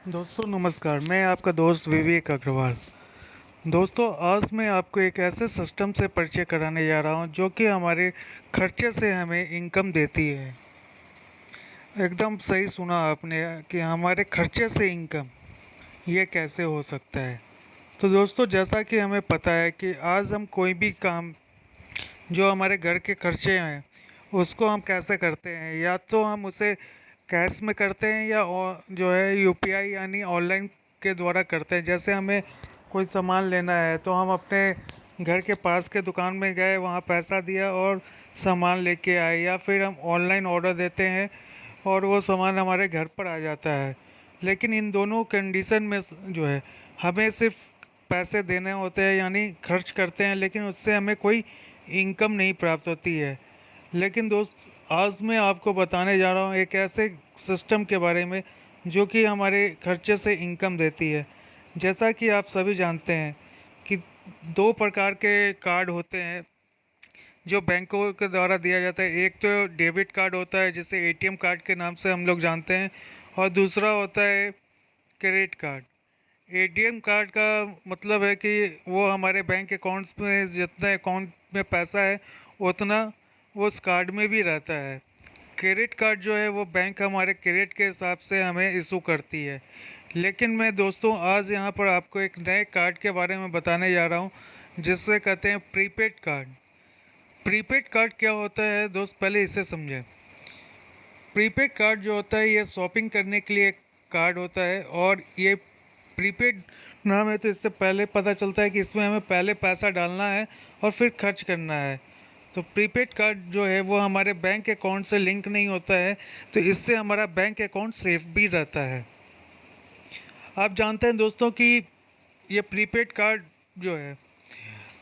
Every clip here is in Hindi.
दोस्तों नमस्कार, मैं आपका दोस्त विवेक अग्रवाल। दोस्तों आज मैं आपको एक ऐसे सिस्टम से परिचय कराने जा रहा हूं जो कि हमारे खर्चे से हमें इनकम देती है। एकदम सही सुना आपने कि हमारे खर्चे से इनकम, ये कैसे हो सकता है। तो दोस्तों जैसा कि हमें पता है कि आज हम कोई भी काम जो हमारे घर के खर्चे हैं उसको हम कैसे करते हैं, या तो हम उसे कैश में करते हैं या जो है यूपीआई यानी ऑनलाइन के द्वारा करते हैं। जैसे हमें कोई सामान लेना है तो हम अपने घर के पास के दुकान में गए, वहाँ पैसा दिया और सामान लेके आए, या फिर हम ऑनलाइन ऑर्डर देते हैं और वो सामान हमारे घर पर आ जाता है। लेकिन इन दोनों कंडीशन में जो है हमें सिर्फ पैसे देने होते हैं यानी खर्च करते हैं, लेकिन उससे हमें कोई इनकम नहीं प्राप्त होती है। लेकिन दोस्त आज मैं आपको बताने जा रहा हूँ एक ऐसे सिस्टम के बारे में जो कि हमारे खर्चे से इनकम देती है। जैसा कि आप सभी जानते हैं कि दो प्रकार के कार्ड होते हैं जो बैंकों के द्वारा दिया जाता है। एक तो डेबिट कार्ड होता है जिसे एटीएम कार्ड के नाम से हम लोग जानते हैं, और दूसरा होता है क्रेडिट कार्ड। एटीएम कार्ड का मतलब है कि वो हमारे बैंक अकाउंट्स में जितना अकाउंट में पैसा है उतना वो उस कार्ड में भी रहता है। क्रेडिट कार्ड जो है वो बैंक हमारे क्रेडिट के हिसाब से हमें इशू करती है। लेकिन मैं दोस्तों आज यहाँ पर आपको एक नए कार्ड के बारे में बताने जा रहा हूँ जिससे कहते हैं प्रीपेड कार्ड। प्रीपेड कार्ड क्या होता है दोस्त, पहले इसे समझें। प्रीपेड कार्ड जो होता है ये शॉपिंग करने के लिए एक कार्ड होता है, और ये प्रीपेड नाम है तो इससे पहले पता चलता है कि इसमें हमें पहले पैसा डालना है और फिर खर्च करना है। तो प्रीपेड कार्ड जो है वो हमारे बैंक अकाउंट से लिंक नहीं होता है, तो इससे हमारा बैंक अकाउंट सेफ भी रहता है। आप जानते हैं दोस्तों कि ये प्रीपेड कार्ड जो है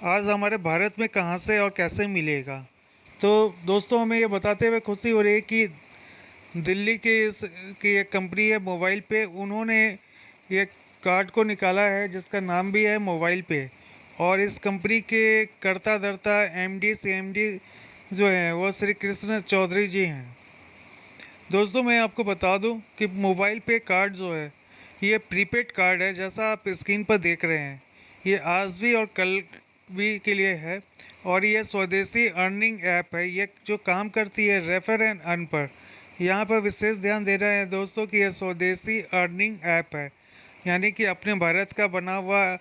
आज हमारे भारत में कहाँ से और कैसे मिलेगा। तो दोस्तों हमें ये बताते हुए खुशी हो रही है कि दिल्ली की एक कंपनी है मोबाइल पे, उन्होंने ये कार्ड को निकाला है जिसका नाम भी है मोबाइल पे। और इस कंपनी के कर्ता धर्ता एमडी सीएमडी जो हैं वो श्री कृष्ण चौधरी जी हैं। दोस्तों मैं आपको बता दूं कि मोबाइल पे कार्ड जो है ये प्रीपेड कार्ड है, जैसा आप स्क्रीन पर देख रहे हैं। ये आज भी और कल भी के लिए है, और ये स्वदेशी अर्निंग ऐप है। ये जो काम करती है रेफर एंड अर्न पर। यहाँ पर विशेष ध्यान दे रहे हैं दोस्तों कि यह स्वदेशी अर्निंग ऐप है, यानी कि अपने भारत का बना हुआ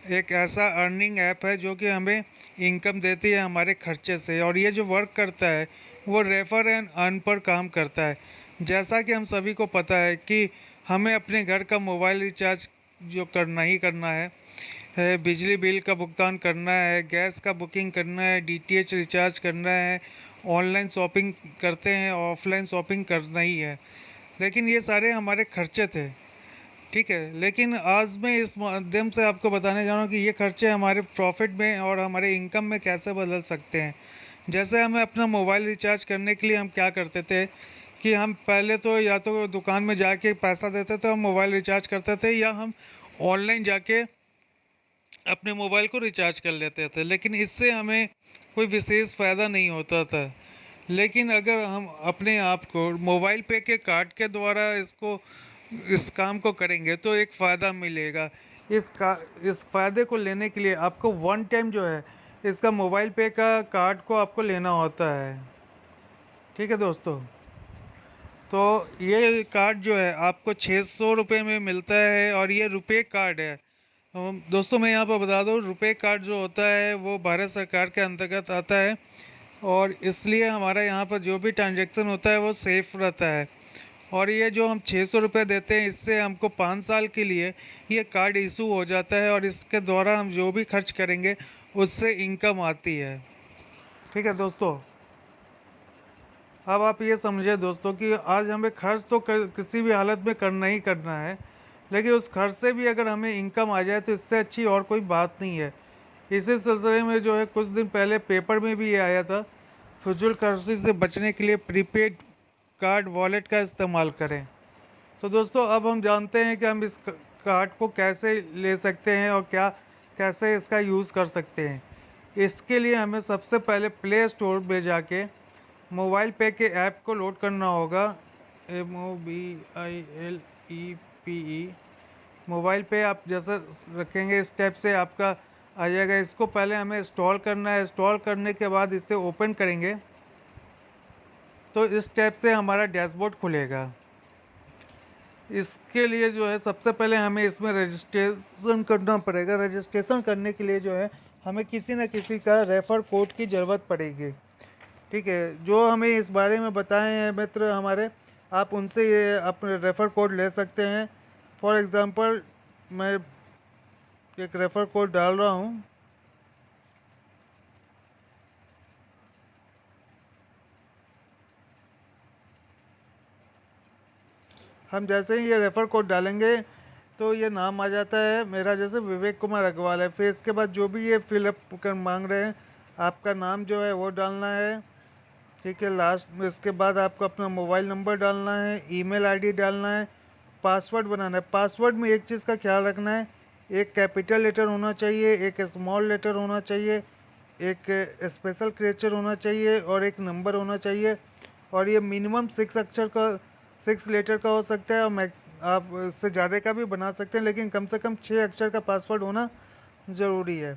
एक ऐसा अर्निंग ऐप है जो कि हमें इनकम देती है हमारे खर्चे से। और ये जो वर्क करता है वो रेफर एंड अर्न पर काम करता है। जैसा कि हम सभी को पता है कि हमें अपने घर का मोबाइल रिचार्ज जो करना ही करना है, बिजली बिल का भुगतान करना है, गैस का बुकिंग करना है, डीटीएच रिचार्ज करना है, ऑनलाइन शॉपिंग करते हैं, ऑफलाइन शॉपिंग करना ही है। लेकिन ये सारे हमारे खर्चे थे, ठीक है। लेकिन आज मैं इस माध्यम से आपको बताने जा रहा हूँ कि ये खर्चे हमारे प्रॉफिट में और हमारे इनकम में कैसे बदल सकते हैं। जैसे हमें अपना मोबाइल रिचार्ज करने के लिए हम क्या करते थे कि हम पहले तो या तो दुकान में जाके पैसा देते थे और मोबाइल रिचार्ज करते थे, या हम ऑनलाइन जाके अपने मोबाइल को रिचार्ज कर लेते थे। लेकिन इससे हमें कोई विशेष फ़ायदा नहीं होता था। लेकिन अगर हम अपने आप को मोबाइल पे के कार्ड के द्वारा इस काम को करेंगे तो एक फ़ायदा मिलेगा। इस फ़ायदे को लेने के लिए आपको वन टाइम जो है इसका मोबाइल पे का कार्ड को आपको लेना होता है, ठीक है दोस्तों। तो ये कार्ड जो है आपको 600 रुपये में मिलता है, और ये रुपए कार्ड है। दोस्तों मैं यहाँ पर बता दूँ, रुपए कार्ड जो होता है वो भारत सरकार के अंतर्गत आता है, और इसलिए हमारा यहाँ पर जो भी ट्रांजैक्शन होता है वो सेफ़ रहता है। और ये जो हम 600 रुपये देते हैं इससे हमको 5 साल के लिए ये कार्ड इशू हो जाता है, और इसके द्वारा हम जो भी खर्च करेंगे उससे इनकम आती है, ठीक है दोस्तों। अब आप ये समझे दोस्तों कि आज हमें खर्च तो किसी भी हालत में करना ही करना है, लेकिन उस खर्च से भी अगर हमें इनकम आ जाए तो इससे अच्छी और कोई बात नहीं है। इसी सिलसिले में जो है कुछ दिन पहले पेपर में भी ये आया था, फिजूल खर्ची से बचने के लिए प्रीपेड कार्ड वॉलेट का इस्तेमाल करें। तो दोस्तों अब हम जानते हैं कि हम इस कार्ड को कैसे ले सकते हैं और कैसे इसका यूज़ कर सकते हैं। इसके लिए हमें सबसे पहले प्ले स्टोर में जाके मोबाइल पे के ऐप को लोड करना होगा, MOBILEPE मोबाइल पे आप जैसा रखेंगे इस टाइप से आपका आ जाएगा। इसको पहले हमें इंस्टॉल करना है। इंस्टॉल करने के बाद इसे ओपन करेंगे तो इस टाइप से हमारा डैशबोर्ड खुलेगा। इसके लिए जो है सबसे पहले हमें इसमें रजिस्ट्रेशन करना पड़ेगा। रजिस्ट्रेशन करने के लिए जो है हमें किसी न किसी का रेफ़र कोड की ज़रूरत पड़ेगी। ठीक है, जो हमें इस बारे में बताए हैं मित्र हमारे, आप उनसे ये अपने रेफ़र कोड ले सकते हैं। फॉर एग्ज़ाम्पल मैं एक रेफ़र कोड डाल रहा हूँ। हम जैसे ही ये रेफ़र कोड डालेंगे तो ये नाम आ जाता है मेरा, जैसे विवेक कुमार अग्रवाल है। फिर इसके बाद जो भी ये फिलअप कर मांग रहे हैं, आपका नाम जो है वो डालना है। ठीक है, लास्ट में इसके बाद आपको अपना मोबाइल नंबर डालना है, ईमेल आईडी डालना है, पासवर्ड बनाना है। पासवर्ड में एक चीज़ का ख्याल रखना है, एक कैपिटल लेटर होना चाहिए, एक स्मॉल लेटर होना चाहिए, एक स्पेशल क्रिएचर होना चाहिए और एक नंबर होना चाहिए। और ये मिनिमम 6 अक्षर का, 6 लेटर का हो सकता है और मैक्स आप इससे ज़्यादा का भी बना सकते हैं, लेकिन कम से कम 6 अक्षर का पासवर्ड होना ज़रूरी है।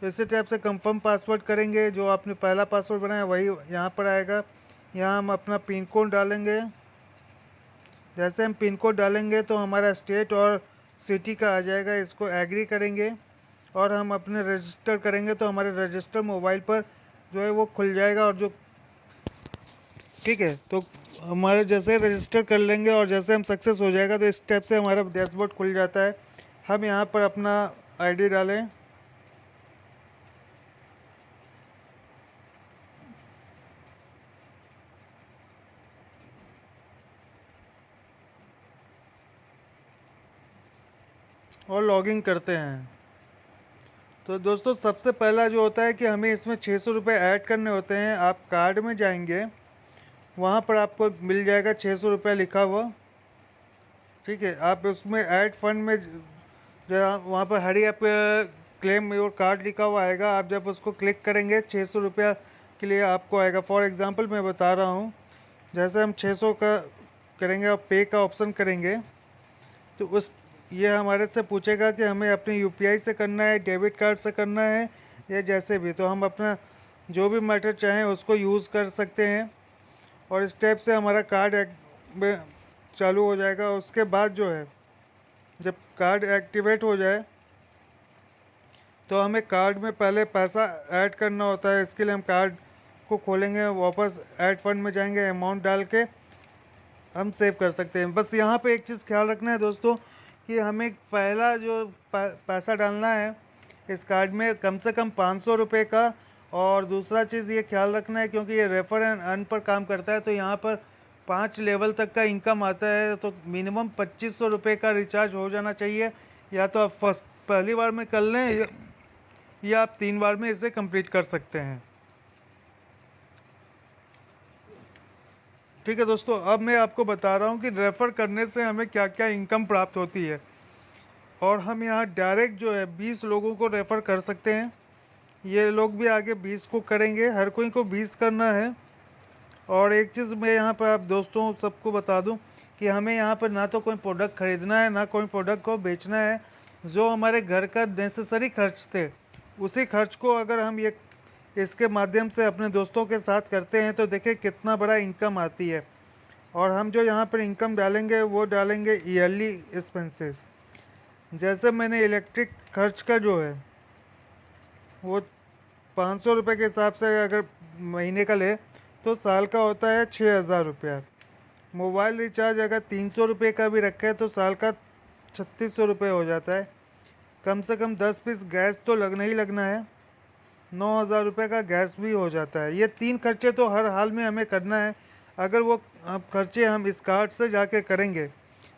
तो इसी टाइप से कंफर्म पासवर्ड करेंगे। जो आपने पहला पासवर्ड बनाया वही यहाँ पर आएगा। यहाँ हम अपना पिन कोड डालेंगे। जैसे हम पिन कोड डालेंगे तो हमारा स्टेट और सिटी का आ जाएगा। इसको एग्री करेंगे और हम अपने रजिस्टर करेंगे तो हमारे रजिस्टर मोबाइल पर जो है वो खुल जाएगा। और जो ठीक है, तो हमारे जैसे रजिस्टर कर लेंगे और जैसे हम सक्सेस हो जाएगा तो इस स्टेप से हमारा डैशबोर्ड खुल जाता है। हम यहाँ पर अपना आईडी डालें। और लॉगिन करते हैं। तो दोस्तों सबसे पहला जो होता है कि हमें इसमें 600 रुपये ऐड करने होते हैं। आप कार्ड में जाएंगे, वहाँ पर आपको मिल जाएगा 600 रुपये लिखा हुआ। ठीक है, आप उसमें ऐड फंड में जो वहाँ पर हरी आप क्लेम योर कार्ड लिखा हुआ आएगा। आप जब उसको क्लिक करेंगे 600 रुपया के लिए आपको आएगा। फॉर एग्ज़ाम्पल मैं बता रहा हूँ, जैसे हम 600 का करेंगे और पे का ऑप्शन करेंगे तो उस ये हमारे से पूछेगा कि हमें अपने यूपीआई से करना है, डेबिट कार्ड से करना है या जैसे भी। तो हम अपना जो भी मेथड चाहें उसको यूज़ कर सकते हैं और इस टाइप से हमारा कार्ड में चालू हो जाएगा। उसके बाद जो है जब कार्ड एक्टिवेट हो जाए तो हमें कार्ड में पहले पैसा ऐड करना होता है। इसके लिए हम कार्ड को खोलेंगे, वापस ऐड फंड में जाएंगे, अमाउंट डाल के हम सेव कर सकते हैं। बस यहाँ पे एक चीज़ ख्याल रखना है दोस्तों कि हमें पहला जो पैसा डालना है इस कार्ड में कम से कम 500 रुपये का। और दूसरा चीज़ ये ख्याल रखना है क्योंकि ये रेफर एंड अर्न पर काम करता है तो यहाँ पर 5 लेवल तक का इनकम आता है। तो मिनिमम 2500 रुपये का रिचार्ज हो जाना चाहिए। या तो आप फर्स्ट पहली बार में कर लें या आप 3 बार में इसे कंप्लीट कर सकते हैं। ठीक है दोस्तों, अब मैं आपको बता रहा हूँ कि रेफ़र करने से हमें क्या क्या इनकम प्राप्त होती है। और हम यहाँ डायरेक्ट जो है 20 लोगों को रेफ़र कर सकते हैं। ये लोग भी आगे 20 को करेंगे, हर कोई को 20 करना है। और एक चीज़ मैं यहाँ पर आप दोस्तों सबको बता दूँ कि हमें यहाँ पर ना तो कोई प्रोडक्ट ख़रीदना है ना कोई प्रोडक्ट को बेचना है। जो हमारे घर का नेसेसरी खर्च थे उसी खर्च को अगर हम ये इसके माध्यम से अपने दोस्तों के साथ करते हैं तो देखिए कितना बड़ा इनकम आती है। और हम जो यहाँ पर इनकम डालेंगे वो डालेंगे ईयरली एक्सपेंसेस। जैसे मैंने इलेक्ट्रिक खर्च का जो है वो 500 रुपये के हिसाब से अगर महीने का ले तो साल का होता है 6,000 रुपया। मोबाइल रिचार्ज अगर 300 रुपये का भी रखे तो साल का 3600 रुपये हो जाता है। कम से कम 10 पीस गैस तो लगना ही लगना है, 9,000 रुपये का गैस भी हो जाता है। ये 3 खर्चे तो हर हाल में हमें करना है। अगर वो खर्चे हम इस कार्ड से जाके करेंगे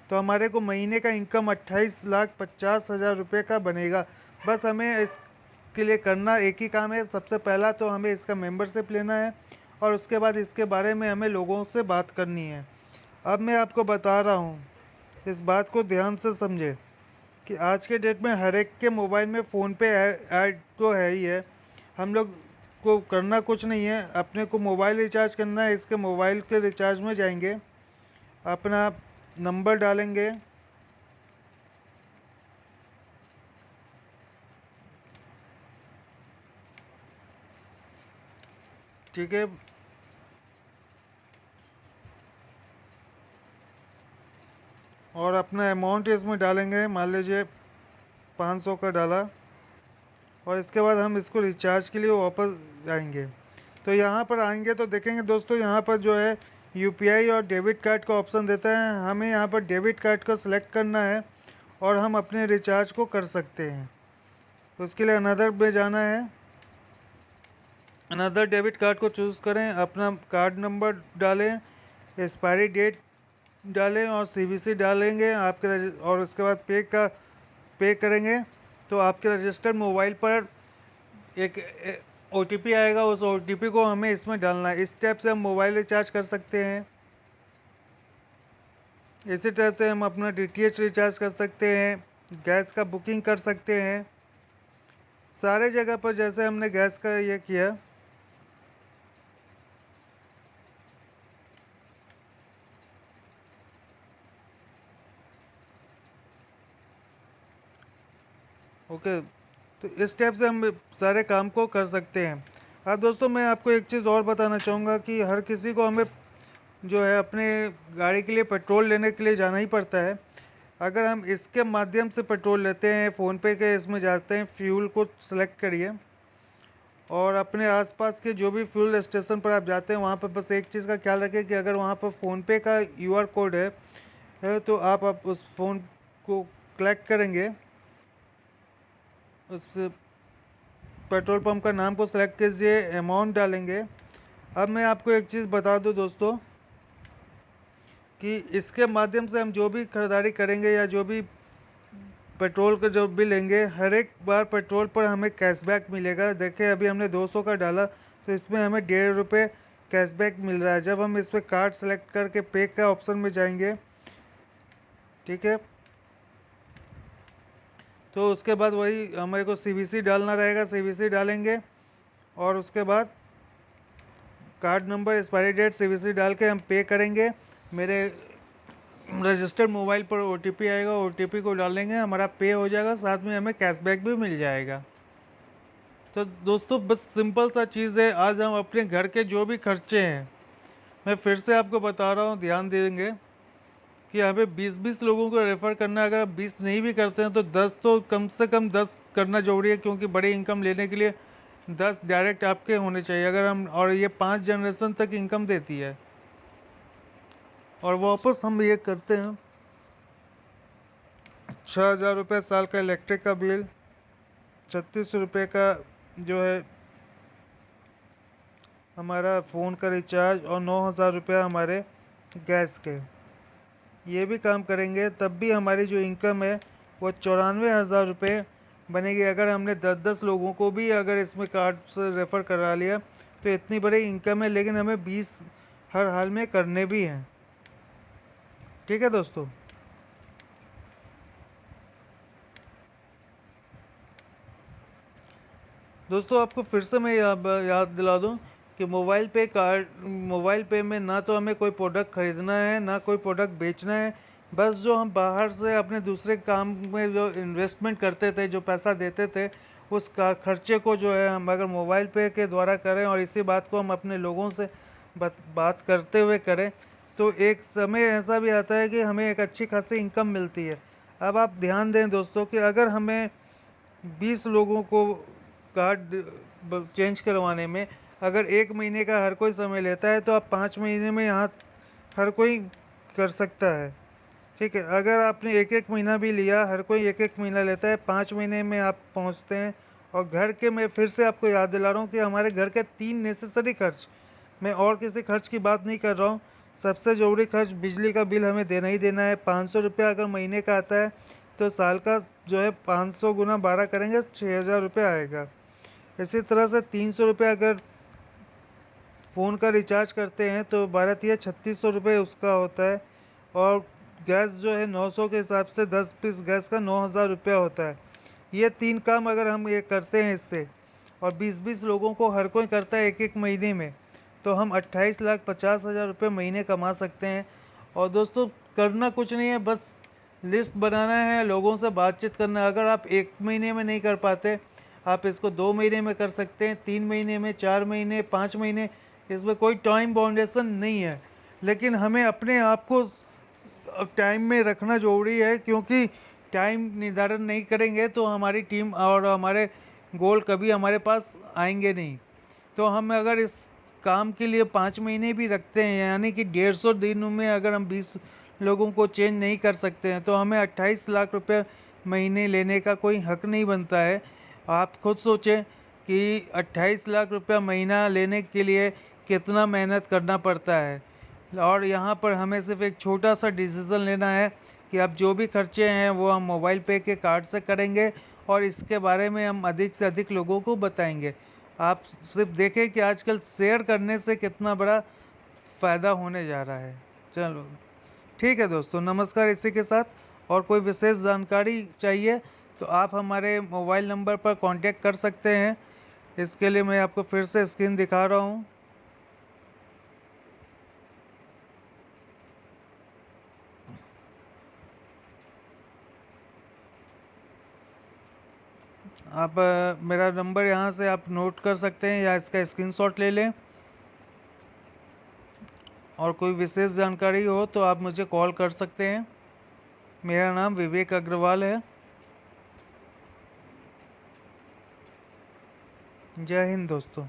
तो हमारे को महीने का इनकम 28,50,000 रुपये का बनेगा। बस हमें इसके लिए करना एक ही काम है। सबसे पहला तो हमें इसका मेंबरशिप लेना है और उसके बाद इसके बारे में हमें लोगों से बात करनी है। अब मैं आपको बता रहा हूँ, इस बात को ध्यान से समझे कि आज के डेट में हर एक के मोबाइल में फ़ोन पे ऐड तो है ही है। हम लोग को करना कुछ नहीं है, अपने को मोबाइल रिचार्ज करना है। इसके मोबाइल के रिचार्ज में जाएंगे, अपना नंबर डालेंगे, ठीक है, और अपना अमाउंट इसमें डालेंगे, मान लीजिए 500 का डाला, और इसके बाद हम इसको रिचार्ज के लिए वापस आएंगे। तो यहाँ पर आएंगे तो देखेंगे दोस्तों, यहाँ पर जो है यूपीआई और डेबिट कार्ड का ऑप्शन देता है। हमें यहाँ पर डेबिट कार्ड को सिलेक्ट करना है और हम अपने रिचार्ज को कर सकते हैं। तो उसके लिए अनदर में जाना है, अनदर डेबिट कार्ड को चूज़ करें, अपना कार्ड नंबर डालें, एक्सपायरी डेट डालें और सीवीसी डालेंगे आपके, और उसके बाद पे करेंगे। तो आपके रजिस्टर्ड मोबाइल पर एक ओटीपी आएगा, उस ओटीपी को हमें इसमें डालना है। इस टाइप से हम मोबाइल रिचार्ज कर सकते हैं। इसी तरह से हम अपना डीटीएच रिचार्ज कर सकते हैं, गैस का बुकिंग कर सकते हैं, सारे जगह पर जैसे हमने गैस का ये किया। ओके, तो इस टाइप से हम सारे काम को कर सकते हैं। अब दोस्तों मैं आपको एक चीज़ और बताना चाहूँगा कि हर किसी को हमें जो है अपने गाड़ी के लिए पेट्रोल लेने के लिए जाना ही पड़ता है। अगर हम इसके माध्यम से पेट्रोल लेते हैं, फ़ोनपे के इसमें जाते हैं, फ्यूल को सिलेक्ट करिए और अपने आसपास के जो भी फ्यूल स्टेशन पर आप जाते हैं वहाँ पर बस एक चीज़ का ख्याल रखें कि अगर वहाँ पर फ़ोनपे का यूआर कोड है तो आप उस फ़ोन को कलेक्ट करेंगे, उस पेट्रोल पंप का नाम को सिलेक्ट कीजिए, अमाउंट डालेंगे। अब मैं आपको एक चीज़ बता दूं दोस्तों कि इसके माध्यम से हम जो भी खरीदारी करेंगे या जो भी पेट्रोल का जो भी लेंगे, हर एक बार पेट्रोल पर हमें कैशबैक मिलेगा। देखिए अभी हमने 200 का डाला तो इसमें हमें ₹1.5 कैशबैक मिल रहा है। जब हम इस पर कार्ड सेलेक्ट करके पे का ऑप्शन में जाएंगे, ठीक है, तो उसके बाद वही हमारे को सीवीसी डालना रहेगा, सीवीसी डालेंगे और उसके बाद card number, expiry date, CVC डाल के हम पे करेंगे। मेरे रजिस्टर्ड मोबाइल पर ओटीपी आएगा, ओटीपी को डालेंगे, हमारा पे हो जाएगा, साथ में हमें कैशबैक भी मिल जाएगा। तो दोस्तों बस सिंपल सा चीज़ है। आज हम अपने घर के जो भी खर्चे हैं, मैं फिर से आपको बता रहा हूँ, ध्यान देंगे कि हमें 20-20 लोगों को रेफ़र करना है। अगर आप 20 नहीं भी करते हैं तो 10 तो कम से कम 10 करना ज़रूरी है, क्योंकि बड़ी इनकम लेने के लिए 10 डायरेक्ट आपके होने चाहिए। अगर हम, और ये 5 जनरेशन तक इनकम देती है। और वापस हम ये करते हैं, 6,000 रुपये साल का इलेक्ट्रिक का बिल, 36 रुपये का जो है हमारा फ़ोन का रिचार्ज, और 9,000 रुपया हमारे गैस के। ये भी काम करेंगे तब भी हमारी जो इनकम है वो 94,000 रुपये बनेगी। अगर हमने 10-10 लोगों को भी अगर इसमें कार्ड से रेफ़र करा लिया तो इतनी बड़ी इनकम है, लेकिन हमें 20 हर हाल में करने भी हैं। ठीक है दोस्तों, आपको फिर से मैं याद दिला दूं कि मोबाइल पे में ना तो हमें कोई प्रोडक्ट ख़रीदना है, ना कोई प्रोडक्ट बेचना है। बस जो हम बाहर से अपने दूसरे काम में जो इन्वेस्टमेंट करते थे, जो पैसा देते थे, उस खर्चे को जो है हम अगर मोबाइल पे के द्वारा करें और इसी बात को हम अपने लोगों से बात करते हुए करें तो एक समय ऐसा भी आता है कि हमें एक अच्छी खासी इनकम मिलती है। अब आप ध्यान दें दोस्तों कि अगर हमें 20 लोगों को कार्ड चेंज करवाने में अगर 1 महीने का हर कोई समय लेता है, तो आप 5 महीने में यहाँ हर कोई कर सकता है। ठीक है, अगर आपने 1-1 महीना भी लिया, हर कोई 1-1 महीना लेता है, 5 महीने में आप पहुँचते हैं। और घर के, मैं फिर से आपको याद दिला रहा हूँ कि हमारे घर के 3 नेसेसरी खर्च, मैं और किसी खर्च की बात नहीं कर रहा हूँ। सबसे ज़रूरी खर्च बिजली का बिल हमें देना ही देना है। 500 रुपया अगर महीने का आता है तो साल का जो है 500 गुना 12 करेंगे 6,000 रुपये आएगा। इसी तरह से 300 रुपये अगर फ़ोन का रिचार्ज करते हैं तो 12 3600 रुपये उसका होता है। और गैस जो है 900 के हिसाब से 10 पीस गैस का 9,000 रुपया होता है। ये 3 काम अगर हम ये करते हैं इससे, और 20-20 लोगों को हर कोई करता है 1-1 महीने में, तो हम 28,50,000 रुपये महीने कमा सकते हैं। और दोस्तों करना कुछ नहीं है, बस लिस्ट बनाना है, लोगों से बातचीत करना है। अगर आप 1 महीने में नहीं कर पाते, आप इसको 2 महीने में कर सकते हैं, 3 महीने में, 4 महीने, 5 महीने, इसमें कोई टाइम बाउंडेशन नहीं है। लेकिन हमें अपने आप को टाइम में रखना ज़रूरी है, क्योंकि टाइम निर्धारण नहीं करेंगे तो हमारी टीम और हमारे गोल कभी हमारे पास आएंगे नहीं। तो हम अगर इस काम के लिए 5 महीने भी रखते हैं, यानी कि 150 दिनों में अगर हम 20 लोगों को चेंज नहीं कर सकते हैं, तो हमें 28 लाख रुपए महीने लेने का कोई हक नहीं बनता है। आप खुद सोचें कि 28 लाख रुपया महीना लेने के लिए कितना मेहनत करना पड़ता है। और यहाँ पर हमें सिर्फ एक छोटा सा डिसीज़न लेना है कि अब जो भी खर्चे हैं वो हम मोबाइल पे के कार्ड से करेंगे, और इसके बारे में हम अधिक से अधिक लोगों को बताएंगे। आप सिर्फ देखें कि आजकल शेयर करने से कितना बड़ा फ़ायदा होने जा रहा है। चलो ठीक है दोस्तों, नमस्कार। इसी के साथ और कोई विशेष जानकारी चाहिए तो आप हमारे मोबाइल नंबर पर कांटेक्ट कर सकते हैं। इसके लिए मैं आपको फिर से स्क्रीन दिखा रहा हूँ। आप मेरा नंबर यहाँ से आप नोट कर सकते हैं या इसका स्क्रीनशॉट ले लें। और कोई विशेष जानकारी हो तो आप मुझे कॉल कर सकते हैं। मेरा नाम विवेक अग्रवाल है। जय हिंद दोस्तों।